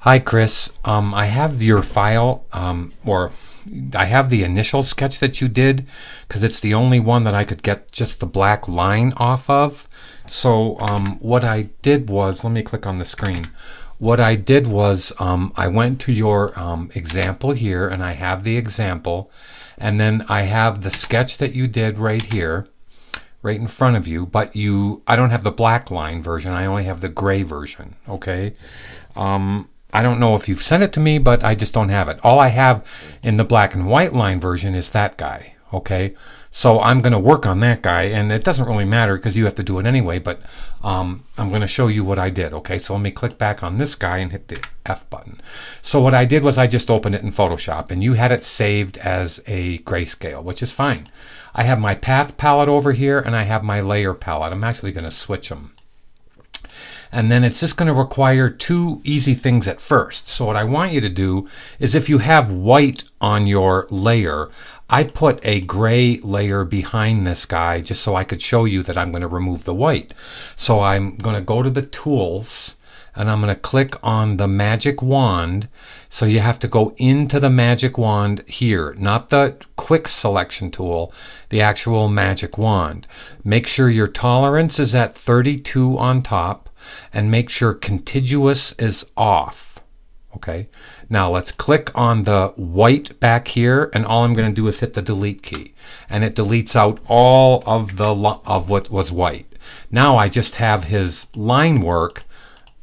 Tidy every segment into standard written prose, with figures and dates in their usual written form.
Hi, Chris. I have your file, or I have the initial sketch that you did because it's the only one that I could get just the black line off of. So what I did was, let me click on the screen. What I did was I went to your example here, and I have the example, and then I have the sketch that you did right here, right in front of you, but I don't have the black line version. I only have the gray version. Okay. I don't know if you've sent it to me, but I just don't have it. All I have in the black and white line version is that guy. Okay, so I'm going to work on that guy, and it doesn't really matter because you have to do it anyway, but I'm going to show you what I did. Okay, so let me click back on this guy and hit the F button. So what I did was I just opened it in Photoshop, and you had it saved as a grayscale, which is fine. I have my path palette over here, and I have my layer palette. I'm actually going to switch them. And then it's just going to require two easy things at first. So what I want you to do is, if you have white on your layer, I put a gray layer behind this guy just so I could show you that I'm going to remove the white. So I'm going to go to the tools, and I'm going to click on the magic wand. So you have to go into the magic wand here, not the quick selection tool, the actual magic wand. Make sure your tolerance is at 32 on top, and make sure contiguous is off. Okay, now let's click on the white back here, and all I'm going to do is hit the delete key, and it deletes out all of what was white. Now I just have his line work.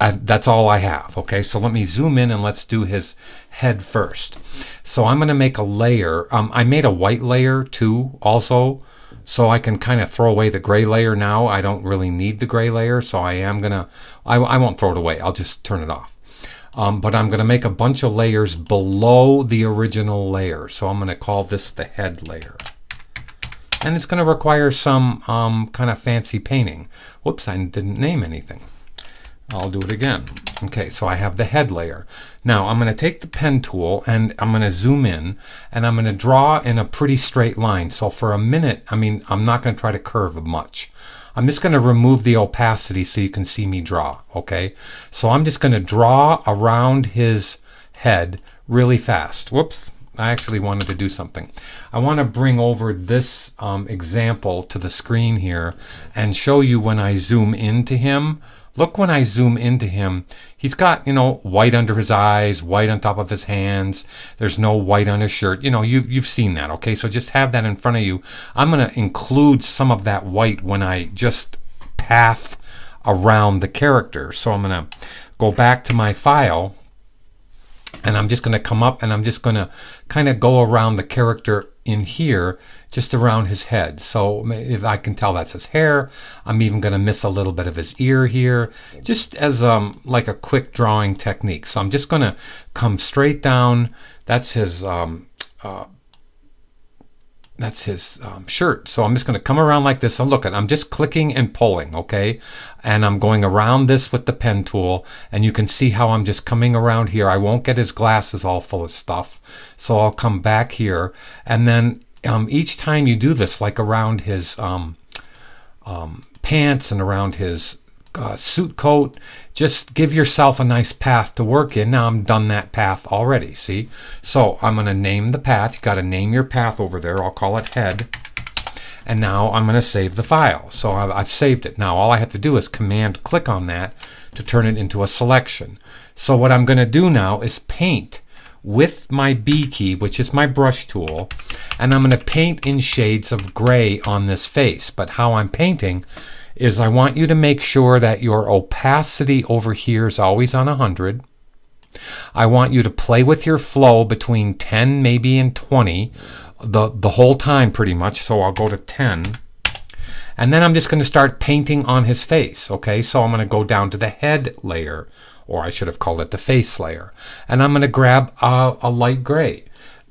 That's all I have. Okay, so let me zoom in and let's do his head first. So I'm going to make a layer. I made a white layer too also, so I can kind of throw away the gray layer now. I don't really need the gray layer, so I won't throw it away. I'll just turn it off. But I'm going to make a bunch of layers below the original layer. So I'm going to call this the head layer. And it's going to require some kind of fancy painting. Whoops, I didn't name anything. I'll do it again. Okay, so I have the head layer. Now I'm going to take the pen tool, and I'm going to zoom in, and I'm going to draw in a pretty straight line. So for a minute, I'm not going to try to curve much. I'm just going to remove the opacity so you can see me draw. Okay, so I'm just going to draw around his head really fast. Whoops, I actually wanted to do something. I want to bring over this example to the screen here and show you when I zoom into him. Look, when I zoom into him, he's got, white under his eyes, white on top of his hands. There's no white on his shirt. You've seen that, okay? So just have that in front of you. I'm going to include some of that white when I just path around the character. So I'm going to go back to my file, and I'm just going to come up, and I'm just going to kind of go around the character in here, just around his head. So if I can tell, that's his hair. I'm even going to miss a little bit of his ear here, just as like a quick drawing technique. So I'm just going to come straight down. That's his shirt. So I'm just going to come around like this. So look, I'm just clicking and pulling, okay? And I'm going around this with the pen tool, and you can see how I'm just coming around here. I won't get his glasses all full of stuff. So I'll come back here, and then each time you do this, like around his pants and around his suit coat, just give yourself a nice path to work in. Now I'm done that path already, see? So I'm going to name the path. You got to name your path over there. I'll call it head. And now I'm going to save the file. So I've saved it. Now all I have to do is command click on that to turn it into a selection. So what I'm going to do now is paint with my B key, which is my brush tool, and I'm going to paint in shades of gray on this face. But how I'm painting is, I want you to make sure that your opacity over here is always on 100. I want you to play with your flow between 10 maybe and 20 the whole time pretty much. So I'll go to 10. And then I'm just going to start painting on his face. Okay, so I'm going to go down to the head layer, or I should have called it the face layer. And I'm going to grab a light gray.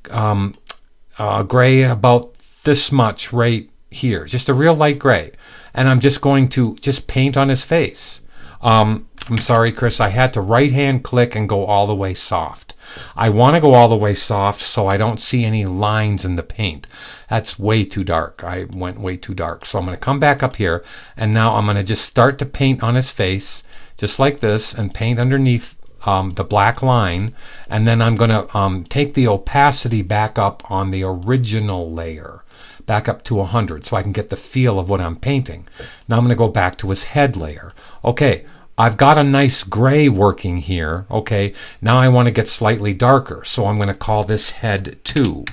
Gray about this much right here. Just a real light gray. And I'm just going to just paint on his face. I'm sorry, Chris, I had to right-hand click and go all the way soft. I want to go all the way soft so I don't see any lines in the paint. That's way too dark. I went way too dark. So I'm going to come back up here, and now I'm going to just start to paint on his face, just like this, and paint underneath the black line, and then I'm going to take the opacity back up on the original layer, back up to 100, so I can get the feel of what I'm painting. Now I'm going to go back to his head layer. Okay, I've got a nice gray working here. Okay, now I want to get slightly darker, so I'm going to call this head 2.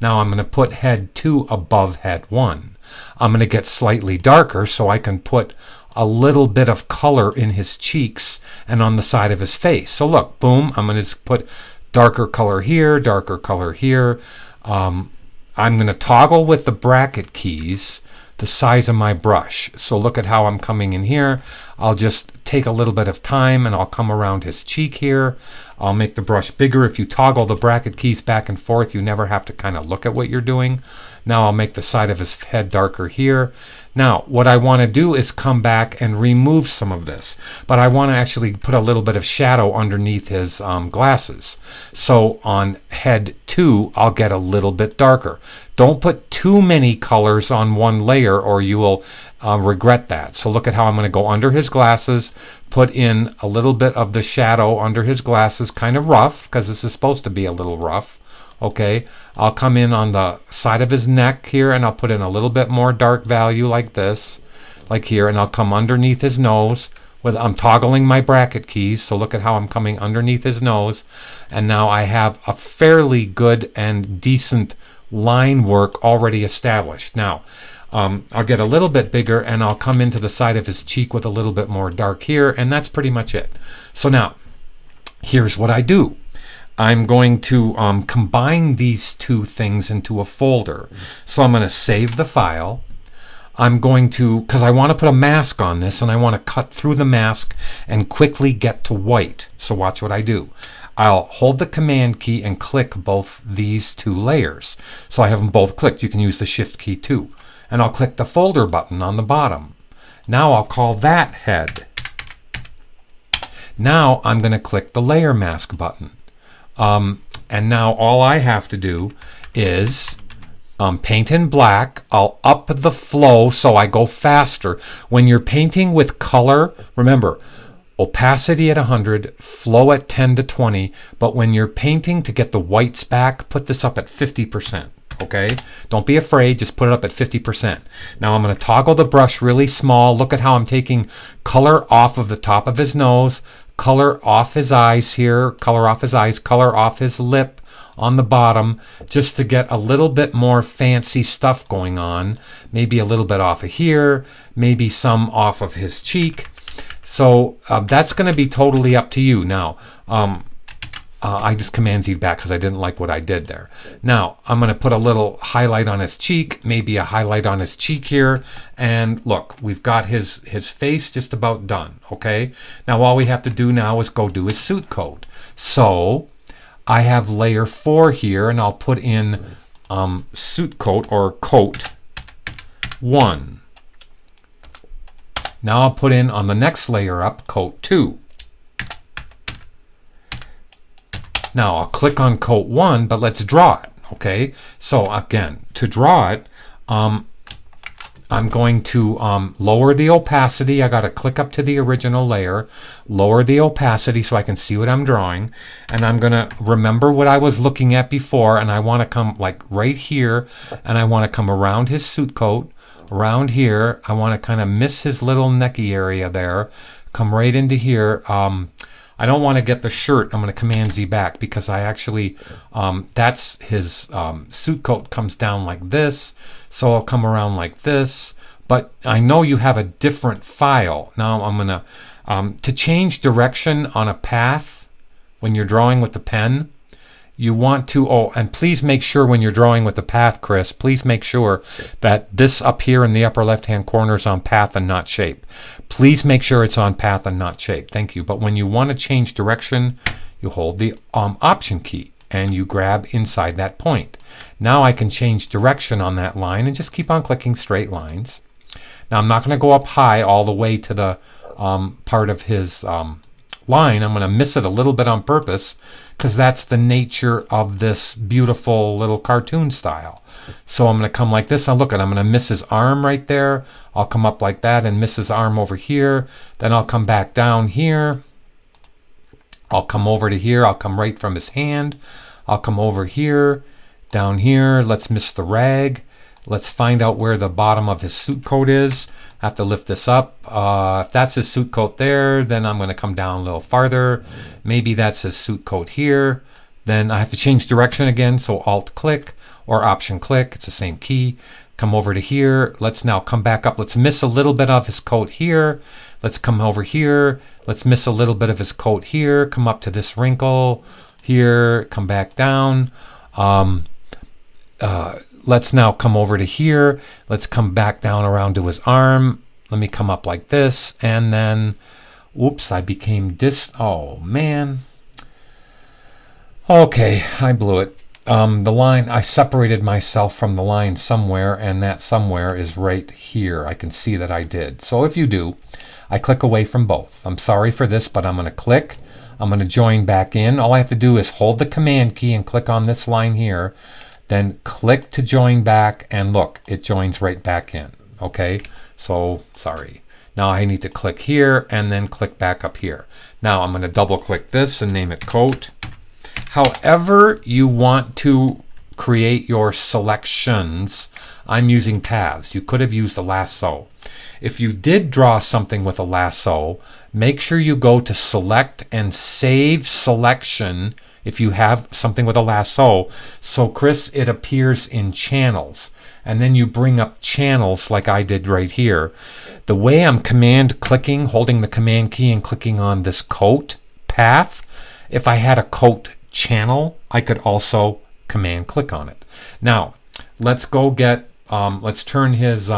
Now I'm going to put head 2 above head 1. I'm going to get slightly darker so I can put a little bit of color in his cheeks and on the side of his face. So look, boom, I'm going to put darker color here, darker color here. I'm going to toggle with the bracket keys the size of my brush. So look at how I'm coming in here. I'll just take a little bit of time and I'll come around his cheek here. I'll make the brush bigger. If you toggle the bracket keys back and forth, you never have to kind of look at what you're doing. Now I'll make the side of his head darker here. Now what I want to do is come back and remove some of this, but I want to actually put a little bit of shadow underneath his glasses. So on head 2 I'll get a little bit darker. Don't put too many colors on one layer or you will regret that. So look at how I'm going to go under his glasses, put in a little bit of the shadow under his glasses, kind of rough because this is supposed to be a little rough. Okay, I'll come in on the side of his neck here and I'll put in a little bit more dark value like this, like here, and I'll come underneath his nose. I'm toggling my bracket keys, so look at how I'm coming underneath his nose, and now I have a fairly good and decent line work already established. Now I'll get a little bit bigger and I'll come into the side of his cheek with a little bit more dark here, and that's pretty much it. So now here's what I do. I'm going to combine these two things into a folder. So I'm going to save the file. I'm going to, because I want to put a mask on this and I want to cut through the mask and quickly get to white. So watch what I do. I'll hold the command key and click both these two layers. So I have them both clicked. You can use the shift key too. And I'll click the folder button on the bottom. Now I'll call that head. Now I'm going to click the layer mask button. And now all I have to do is paint in black. I'll up the flow so I go faster. When you're painting with color, remember, opacity at 100, flow at 10 to 20, but when you're painting to get the whites back, put this up at 50%. Okay, don't be afraid, just put it up at 50%. Now I'm going to toggle the brush really small. Look at how I'm taking color off of the top of his nose, color off his eyes here, color off his eyes, color off his lip on the bottom, just to get a little bit more fancy stuff going on. Maybe a little bit off of here, maybe some off of his cheek. So that's going to be totally up to you. Now I just Command-Z back because I didn't like what I did there. Now I'm going to put a little highlight on his cheek, maybe a highlight on his cheek here, and look, we've got his face just about done. Okay, now all we have to do now is go do his suit coat. So I have layer 4 here, and I'll put in suit coat or coat 1. Now I'll put in on the next layer up coat 2. Now I'll click on coat 1, but let's draw it. Okay, so again, to draw it, I'm going to lower the opacity. I got to click up to the original layer, lower the opacity so I can see what I'm drawing, and I'm going to remember what I was looking at before, and I want to come like right here, and I want to come around his suit coat, around here. I want to kind of miss his little necky area there, come right into here. I don't want to get the shirt. I'm going to Command-Z back because I actually, that's his suit coat comes down like this. So I'll come around like this. But I know you have a different file. Now I'm going to change direction on a path when you're drawing with the pen. You want to, oh, and please make sure when you're drawing with the path, Chris, please make sure that this up here in the upper left-hand corner is on path and not shape. Please make sure it's on path and not shape. Thank you. But when you want to change direction, you hold the Option key and you grab inside that point. Now I can change direction on that line and just keep on clicking straight lines. Now I'm not going to go up high all the way to the part of his line. I'm going to miss it a little bit on purpose because that's the nature of this beautiful little cartoon style. So I'm going to come like this. Now look at, I'm going to miss his arm right there. I'll come up like that and miss his arm over here. Then I'll come back down here. I'll come over to here. I'll come right from his hand. I'll come over here, down here. Let's miss the rag. Let's find out where the bottom of his suit coat is. I have to lift this up. If that's his suit coat there, then I'm going to come down a little farther. Maybe that's his suit coat here. Then I have to change direction again. So Alt click or Option click. It's the same key. Come over to here. Let's now come back up. Let's miss a little bit of his coat here. Let's come over here. Let's miss a little bit of his coat here. Come up to this wrinkle here. Come back down. Let's now come over to here. Let's come back down around to his arm. Let me come up like this. And then, oops, I became oh man. Okay, I blew it. The line, I separated myself from the line somewhere, and that somewhere is right here. I can see that I did. So if you do, I click away from both. I'm sorry for this, but I'm going to click. I'm going to join back in. All I have to do is hold the Command key and click on this line here. Then click to join back, and look, it joins right back in. Okay, so sorry. Now I need to click here and then click back up here. Now I'm going to double click this and name it coat. However you want to create your selections, I'm using paths. You could have used a lasso. If you did draw something with a lasso, make sure you go to select and save selection if you have something with a lasso. So Chris, it appears in channels. And then you bring up channels like I did right here. The way I'm command clicking, holding the Command key and clicking on this coat path, if I had a coat channel, I could also command click on it. Now, let's go get, let's turn his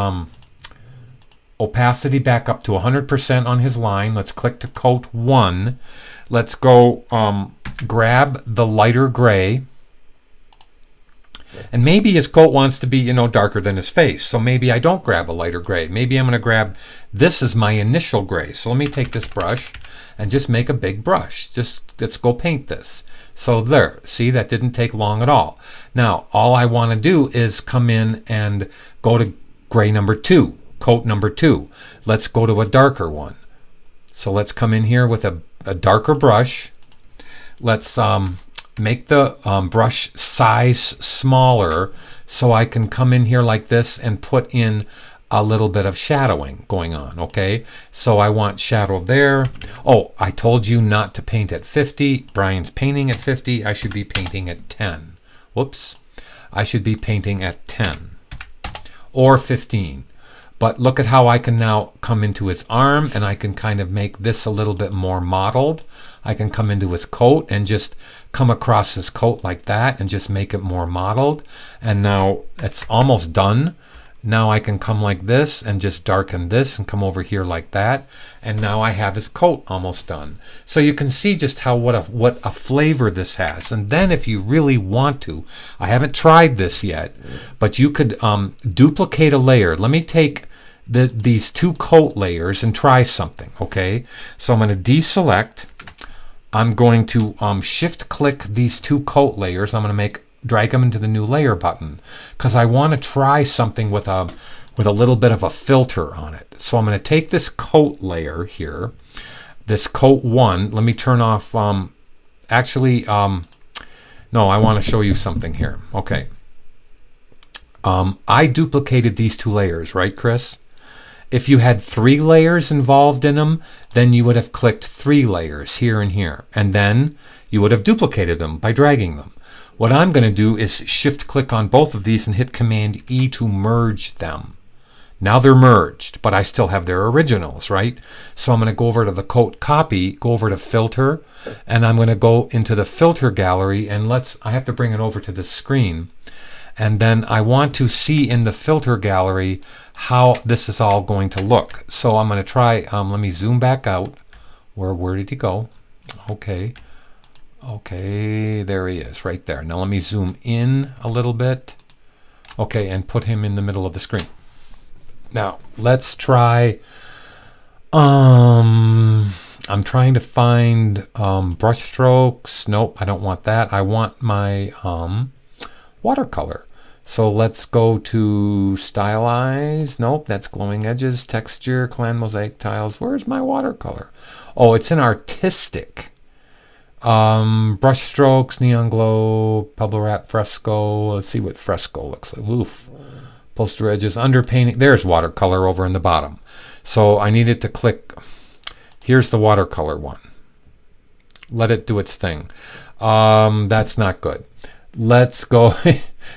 opacity back up to 100% on his line. Let's click to coat 1. Let's go grab the lighter gray. And maybe his coat wants to be, darker than his face. So maybe I don't grab a lighter gray. Maybe I'm going to grab this as my initial gray. So let me take this brush and just make a big brush. Let's go paint this. So there, see, that didn't take long at all. Now, all I want to do is come in and go to gray number 2, coat number 2. Let's go to a darker one. So let's come in here with a darker brush. Let's make the brush size smaller so I can come in here like this and put in a little bit of shadowing going on. Okay, so I want shadow there. Oh, I told you not to paint at 50. Brian's painting at 50. I should be painting at 10. Whoops. I should be painting at 10 or 15. But look at how I can now come into his arm, and I can kind of make this a little bit more modeled. I can come into his coat and just come across his coat like that and just make it more modeled. And now it's almost done. Now I can come like this and just darken this and come over here like that. And now I have his coat almost done. So you can see just how what a flavor this has. And then if you really want to, I haven't tried this yet, but you could duplicate a layer. Let me take these 2 coat layers and try something. Okay, so I'm going to deselect. I'm going to shift click these 2 coat layers. I'm going to drag them into the new layer button because I want to try something with a little bit of a filter on it. So I'm going to take this coat layer here, this coat 1. Let me turn off, no, I want to show you something here. Okay. I duplicated these 2 layers, right, Chris? If you had 3 layers involved in them, then you would have clicked 3 layers here and here, and then you would have duplicated them by dragging them. What I'm going to do is shift click on both of these and hit Command E to merge them. Now they're merged, but I still have their originals, right? So I'm going to go over to the coat copy, go over to filter, and I'm going to go into the filter gallery, and I have to bring it over to the screen. And then I want to see in the filter gallery how this is all going to look. So I'm going to try, let me zoom back out. Where did he go? Okay. Okay, there he is, right there. Now let me zoom in a little bit. Okay, and put him in the middle of the screen. Now, let's try, I'm trying to find brush strokes. Nope, I don't want that. I want my watercolor. So let's go to stylize. Nope, that's glowing edges, texture, clan mosaic tiles. Where's my watercolor? Oh, it's in artistic. Brush strokes, neon glow, pebble wrap, fresco. Let's see what fresco looks like. Oof. Poster edges, underpainting. There's watercolor over in the bottom. So I needed to click. Here's the watercolor one. Let it do its thing. That's not good. Let's go.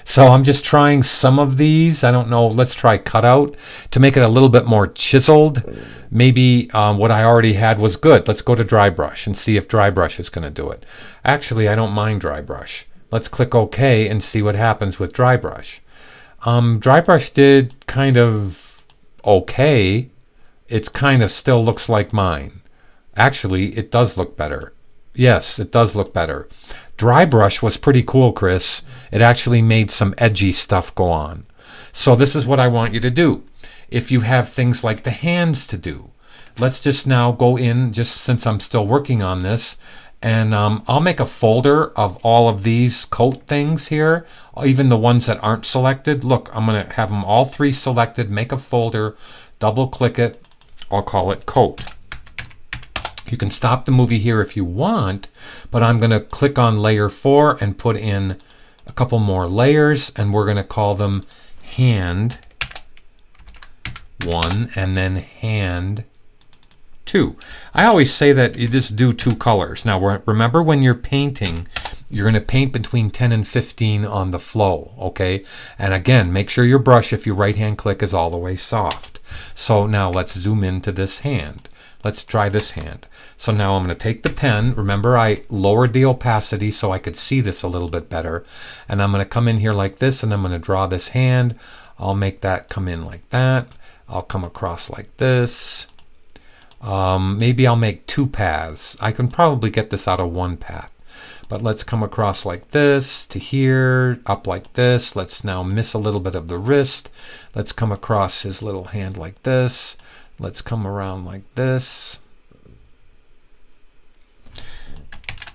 So I'm just trying some of these. I don't know. Let's try cutout to make it a little bit more chiseled. Maybe what I already had was good. Let's go to dry brush and see if dry brush is going to do it. Actually, I don't mind dry brush. Let's click OK and see what happens with dry brush. Dry brush did kind of okay. It's kind of still looks like mine. Actually, it does look better. Yes, it does look better. Dry brush was pretty cool, Chris. It actually made some edgy stuff go on. So this is what I want you to do. If you have things like the hands to do, let's just now go in, just since I'm still working on this, and I'll make a folder of all of these coat things here, even the ones that aren't selected. Look, I'm going to have them all three selected, make a folder, double click it. I'll call it coat. You can stop the movie here if you want, but I'm going to click on layer 4 and put in a couple more layers, and we're going to call them hand 1 and then hand 2. I always say that you just do 2 colors. Now remember, when you're painting, you're going to paint between 10 and 15 on the flow, okay? And again, make sure your brush, if you right hand click, is all the way soft. So now let's zoom into this hand. Let's try this hand. So now I'm going to take the pen. Remember, I lowered the opacity so I could see this a little bit better. And I'm going to come in here like this, and I'm going to draw this hand. I'll make that come in like that. I'll come across like this. Maybe I'll make 2 paths. I can probably get this out of 1 path. But let's come across like this to here, up like this. Let's now miss a little bit of the wrist. Let's come across his little hand like this. Let's come around like this.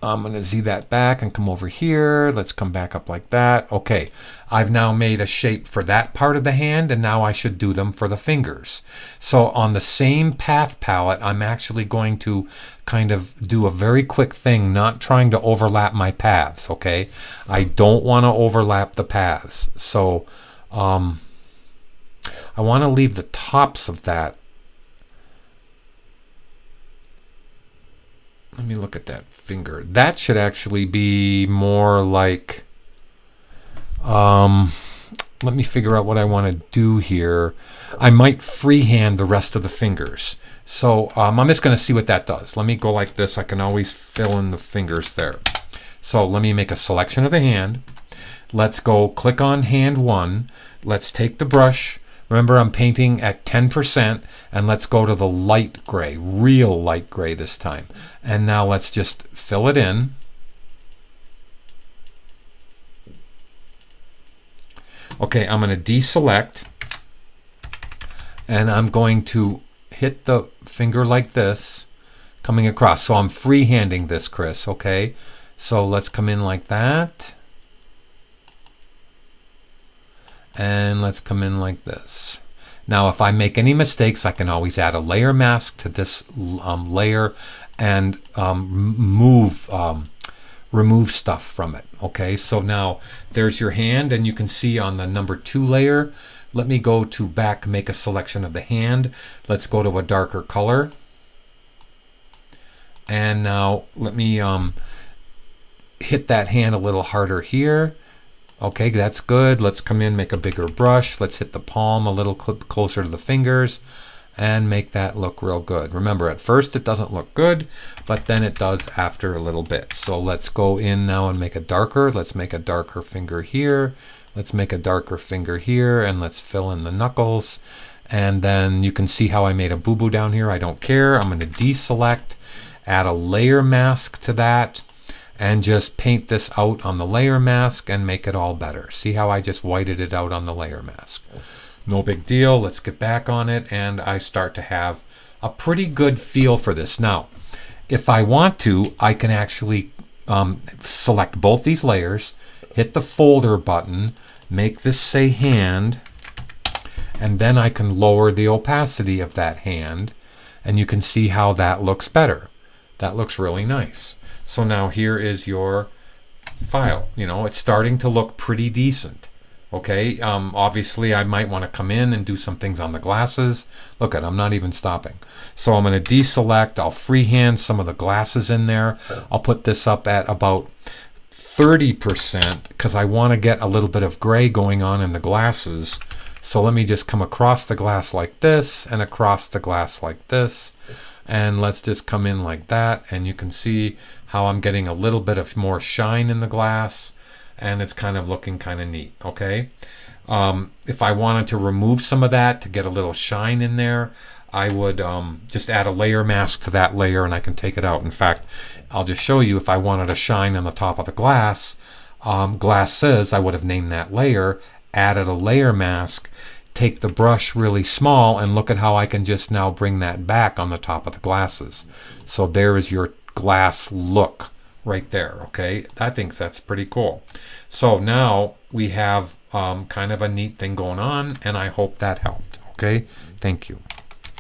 I'm going to Z that back and come over here. Let's come back up like that. Okay, I've now made a shape for that part of the hand, and now I should do them for the fingers. So on the same path palette, I'm actually going to kind of do a very quick thing, not trying to overlap my paths, okay? I don't want to overlap the paths. So I want to leave the tops of that. Let me look at that finger. That should actually be more like, let me figure out what I want to do here. I might freehand the rest of the fingers. So I'm just going to see what that does. Let me go like this. I can always fill in the fingers there. So let me make a selection of the hand. Let's go click on hand 1. Let's take the brush. Remember, I'm painting at 10%, and let's go to the light gray, real light gray this time. And now let's just fill it in. Okay, I'm going to deselect, and I'm going to hit the finger like this, coming across. So I'm freehanding this, Chris, okay? So let's come in like that. And let's come in like this. Now, if I make any mistakes, I can always add a layer mask to this layer and remove stuff from it. Okay, so now there's your hand, and you can see on the number 2 layer. Let me go to back, make a selection of the hand. Let's go to a darker color. And now let me hit that hand a little harder here. Okay, that's good. Let's come in, make a bigger brush. Let's hit the palm a little closer to the fingers and make that look real good. Remember, at first it doesn't look good, but then it does after a little bit. So let's go in now and make a darker. Let's make a darker finger here. Let's make a darker finger here, and let's fill in the knuckles. And then you can see how I made a boo-boo down here. I don't care. I'm going to deselect, add a layer mask to that, and just paint this out on the layer mask and make it all better. See how I just whited it out on the layer mask? No big deal. Let's get back on it, and I start to have a pretty good feel for this. Now, if I want to, I can actually select both these layers, hit the folder button, make this say hand, and then I can lower the opacity of that hand, and you can see how that looks better. That looks really nice. So now here is your file. You know, it's starting to look pretty decent. Okay, obviously I might want to come in and do some things on the glasses. Look at, I'm not even stopping. So I'm going to deselect, I'll freehand some of the glasses in there. I'll put this up at about 30% because I want to get a little bit of gray going on in the glasses. So let me just come across the glass like this and across the glass like this. And let's just come in like that, and you can see how I'm getting a little bit of more shine in the glass, and it's kind of looking kind of neat. Okay, if I wanted to remove some of that to get a little shine in there, I would just add a layer mask to that layer and I can take it out. In fact, I'll just show you if I wanted a shine on the top of the glass, glasses, I would have named that layer, added a layer mask, take the brush really small, and look at how I can just now bring that back on the top of the glasses. So there is your glass look right there. Okay, I think that's pretty cool. So now we have kind of a neat thing going on, and I hope that helped. Okay, thank you.